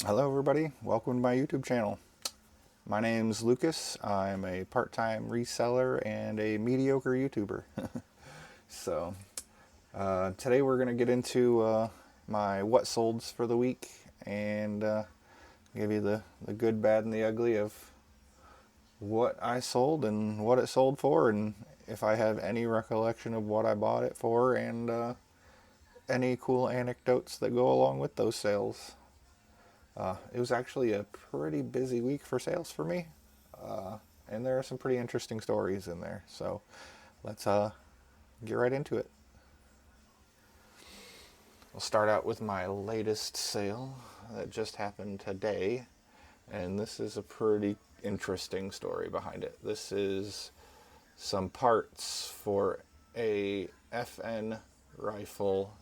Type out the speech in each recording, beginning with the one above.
Hello, everybody. Welcome to my YouTube channel. My name's Lucas. I'm a part-time reseller and a mediocre YouTuber. So today we're going to get into my what solds for the week and give you the good, bad, and the ugly of what I sold and what it sold for, and if I have any recollection of what I bought it for, and any cool anecdotes that go along with those sales. It was actually a pretty busy week for sales for me, and there are some pretty interesting stories in there. So let's get right into it. I'll start out with my latest sale that just happened today, and this is a pretty interesting story behind it. This is some parts for a FN rifle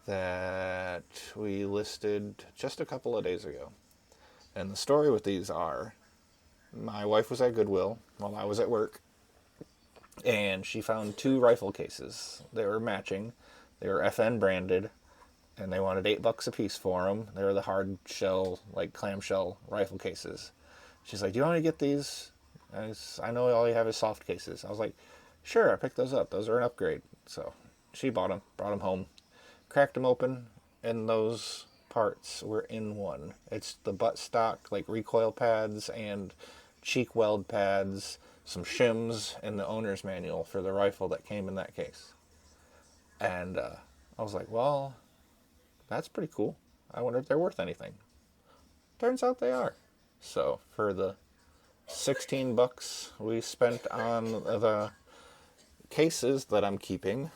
that we listed just a couple of days ago. And the story with these are my wife was at Goodwill while I was at work, and she found two rifle cases. They were matching, they were FN branded, and they wanted $8 a piece for them. They were the hard shell, like clamshell rifle cases. She's like, "Do you want to get these? I know all you have is soft cases." I was like, "Sure." I picked those up. Those are an upgrade. So she bought them, brought them home, cracked them open, and those parts were in one. It's the buttstock, like recoil pads and cheek weld pads, some shims, and the owner's manual for the rifle that came in that case. And I was like, well, that's pretty cool. I wonder if they're worth anything. Turns out they are. So for the $16 we spent on the cases that I'm keeping,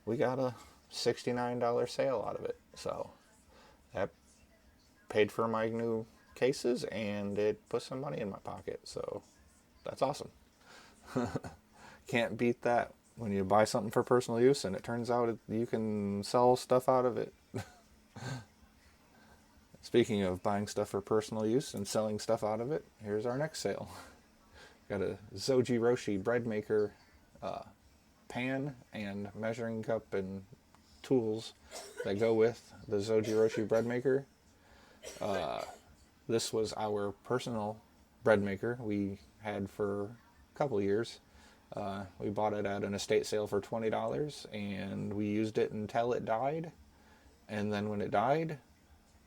we got a $69 sale out of it. So that paid for my new cases and it put some money in my pocket. So that's awesome. Can't beat that when you buy something for personal use and it turns out you can sell stuff out of it. Speaking of buying stuff for personal use and selling stuff out of it, here's our next sale. Got a Zoji Roshi bread maker pan and measuring cup and tools that go with the Zoji Roshi bread maker. This was our personal bread maker we had for a couple years. We bought it at an estate sale for $20 and we used it until it died. And then when it died,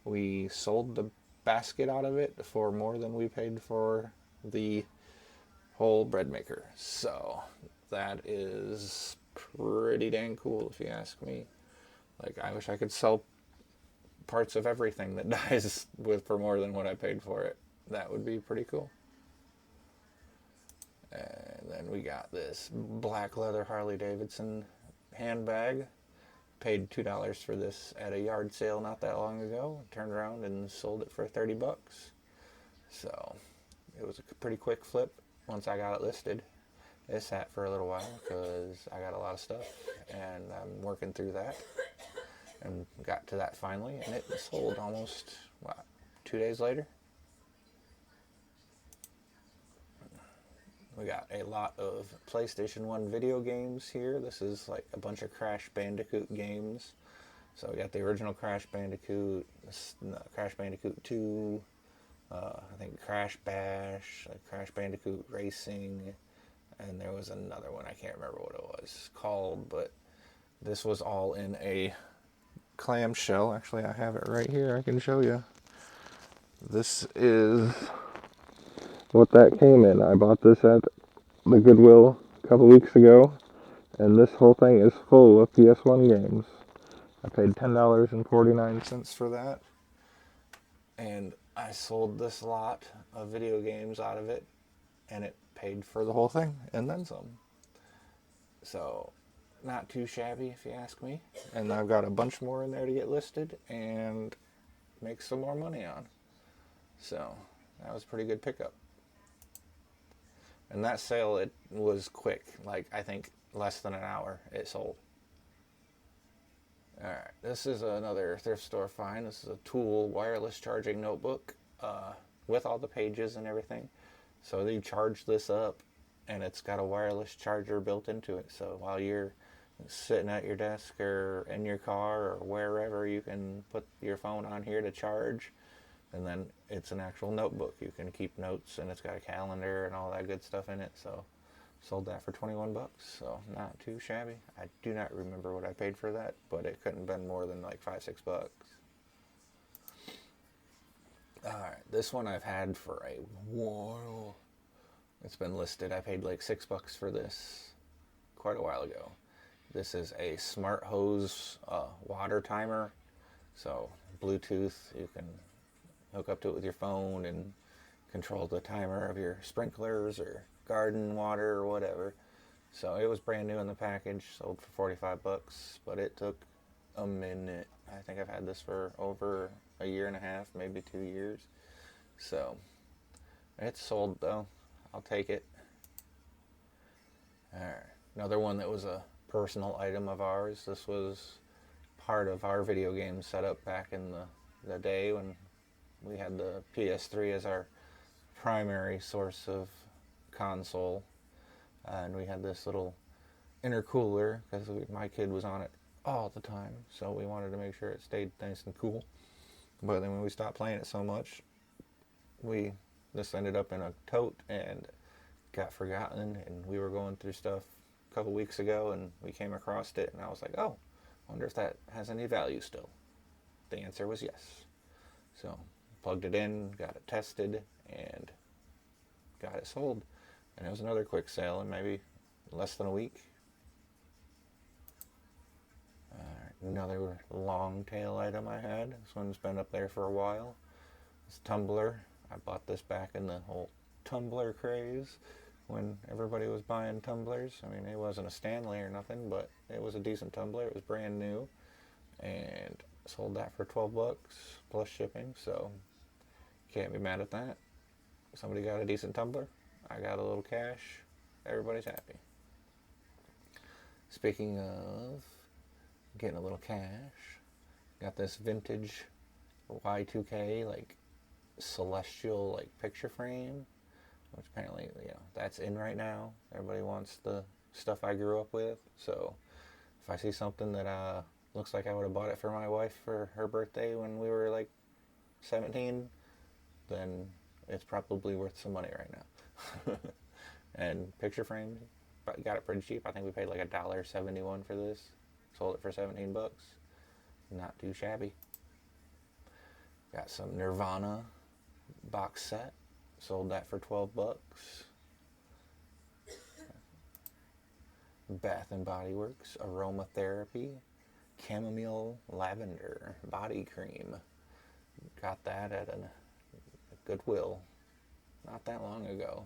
we sold the basket out of it for more than we paid for the whole bread maker. So that is pretty dang cool if you ask me. Like, I wish I could sell parts of everything that dies with for more than what I paid for it. That would be pretty cool. And then we got this black leather Harley Davidson handbag. Paid $2 for this at a yard sale not that long ago. Turned around and sold it for $30. So it was a pretty quick flip once I got it listed. It sat for a little while because I got a lot of stuff and I'm working through that. And got to that finally, and it sold almost, what, 2 days later? We got a lot of PlayStation 1 video games here. This is like a bunch of Crash Bandicoot games. So we got the original Crash Bandicoot, Crash Bandicoot 2, I think Crash Bash, Crash Bandicoot Racing, and there was another one, I can't remember what it was called, but this was all in a clamshell. Actually, I have it right here. I can show you. This is what that came in. I bought this at the Goodwill a couple weeks ago, and this whole thing is full of PS1 games. I paid $10.49 for that, and I sold this lot of video games out of it, and it paid for the whole thing, and then some. So, not too shabby if you ask me. And I've got a bunch more in there to get listed and make some more money on. So, that was a pretty good pickup. And that sale, it was quick. Like, I think less than an hour it sold. Alright, this is another thrift store find. This is a Tool wireless charging notebook with all the pages and everything. So you charge this up and it's got a wireless charger built into it. So while you're sitting at your desk or in your car or wherever, you can put your phone on here to charge, and then it's an actual notebook. You can keep notes, and it's got a calendar and all that good stuff in it. So sold that for 21 bucks, so not too shabby. I do not remember what I paid for that, but it couldn't have been more than like $5-6. Alright, this one I've had for a while. It's been listed. I paid like $6 for this quite a while ago. This is a Smart Hose water timer. So Bluetooth, you can hook up to it with your phone and control the timer of your sprinklers or garden water or whatever. So it was brand new in the package, sold for 45 bucks, but it took a minute. I think I've had this for over a year and a half, maybe 2 years. So it's sold though. I'll take it. Alright, another one that was a personal item of ours. This was part of our video game setup back in the day when we had the PS3 as our primary source of console, and we had this little intercooler because my kid was on it all the time, so we wanted to make sure it stayed nice and cool. But then when we stopped playing it so much, this ended up in a tote and got forgotten, and we were going through stuff a couple weeks ago and we came across it, and I was like, oh, I wonder if that has any value still. The answer was yes. So plugged it in, got it tested, and got it sold. And it was another quick sale in maybe less than a week. Another long tail item I had. This one's been up there for a while. It's a tumbler. I bought this back in the whole tumbler craze when everybody was buying tumblers. I mean, it wasn't a Stanley or nothing, but it was a decent tumbler. It was brand new, and sold that for 12 bucks plus shipping, so can't be mad at that. Somebody got a decent tumbler. I got a little cash. Everybody's happy. Speaking of getting a little cash, got this vintage Y2K like celestial like picture frame, which apparently, that's in right now. Everybody wants the stuff I grew up with. So if I see something that looks like I would have bought it for my wife for her birthday when we were like 17, then it's probably worth some money right now. And picture frames, got it pretty cheap. I think we paid like $1.71 for this. Sold it for 17 bucks. Not too shabby. Got some Nirvana box set. Sold that for 12 bucks. Bath and Body Works Aromatherapy Chamomile Lavender Body Cream. Got that at a Goodwill not that long ago,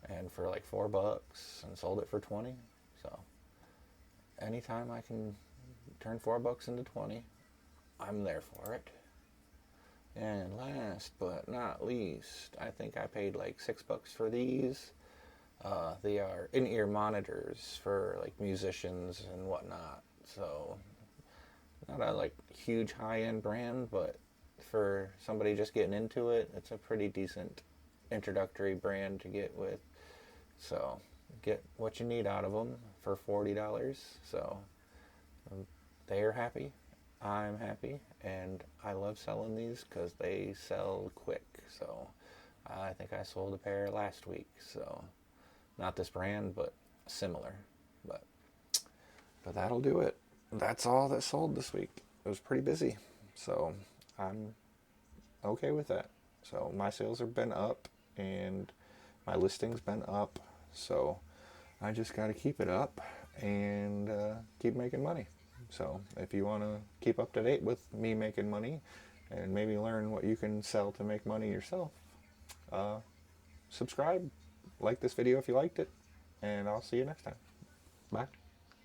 and for like 4 bucks, and sold it for 20. So anytime I can turn 4 bucks into 20, I'm there for it. And last but not least, I think I paid like 6 bucks for these. They are in-ear monitors for like musicians and whatnot. So not a like huge high-end brand, but for somebody just getting into it, it's a pretty decent introductory brand to get with. So get what you need out of them for $40. So they're happy, I'm happy, and I love selling these because they sell quick. So I think I sold a pair last week. So not this brand, but similar. But that'll do it. That's all that sold this week. It was pretty busy, so I'm okay with that. So my sales have been up and my listing's been up, so I just got to keep it up and keep making money. So if you want to keep up to date with me making money and maybe learn what you can sell to make money yourself, subscribe, like this video if you liked it, and I'll see you next time. Bye.